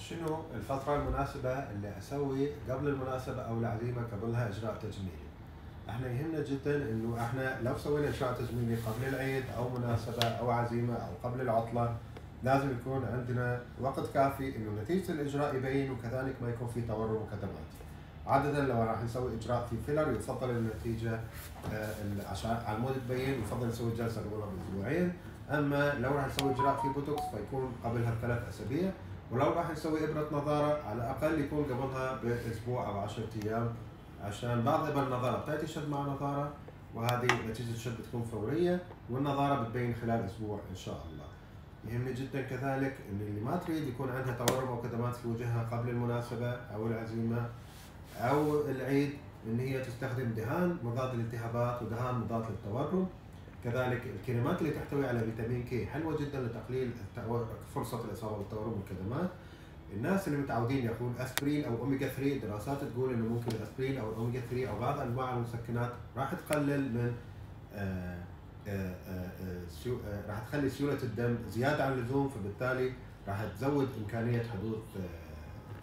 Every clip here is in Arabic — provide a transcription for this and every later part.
شنو الفترة المناسبة اللي أسوي قبل المناسبة أو العزيمة قبلها إجراء تجميلي؟ احنا يهمنا جدا انه احنا لو سوينا اجراء تجميلي قبل العيد او مناسبة او عزيمة او قبل العطلة لازم يكون عندنا وقت كافي انه نتيجة الاجراء يبين وكذلك ما يكون في تورم وكدمات. عادة لو راح نسوي اجراء في فيلر يفضل النتيجة عشان على المود تبين يفضل نسوي جلسة قبلها باسبوعين، اما لو راح نسوي اجراء في بوتوكس فيكون قبلها ب3 اسابيع، ولو راح نسوي ابرة نظارة على الاقل يكون قبلها باسبوع او 10 ايام، عشان بعض ابر النظارة بتأتي شد مع نظارة وهذه نتيجة الشد بتكون فورية والنظارة بتبين خلال اسبوع ان شاء الله. يهمني جدا كذلك ان اللي ما تريد يكون عندها تورم او كدمات في وجهها قبل المناسبة او العزيمة او العيد ان هي تستخدم دهان مضاد للالتهابات ودهان مضاد للتورم. كذلك الكريمات اللي تحتوي على فيتامين كي حلوة جدا لتقليل فرصة الاصابة بالتورم والكدمات. الناس اللي متعودين ياخذون اسبرين او اوميجا 3، دراسات تقول انه ممكن الاسبرين او الاوميجا 3 او بعض انواع المسكنات راح تقلل من راح تخلي سيولة الدم زيادة عن اللزوم، فبالتالي راح تزود امكانية حدوث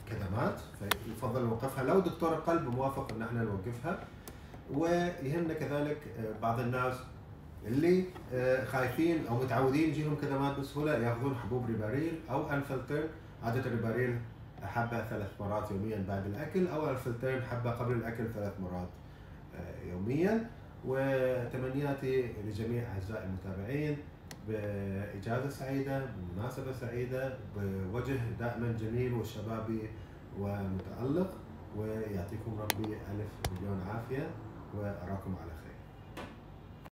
كدمات، فيفضل نوقفها لو دكتور القلب موافق ان احنا نوقفها. ويهمنا كذلك بعض الناس اللي خايفين او متعودين يجيهم كدمات بسهوله ياخذون حبوب ريباريل او انفلترن. عاده الريباريل حبه 3 مرات يوميا بعد الاكل، او انفلترن حبه قبل الاكل 3 مرات يوميا. وتمنياتي لجميع اعزائي المتابعين باجازه سعيده، بمناسبه سعيده، بوجه دائما جميل وشبابي ومتالق، ويعطيكم ربي الف مليون عافيه واراكم على خير.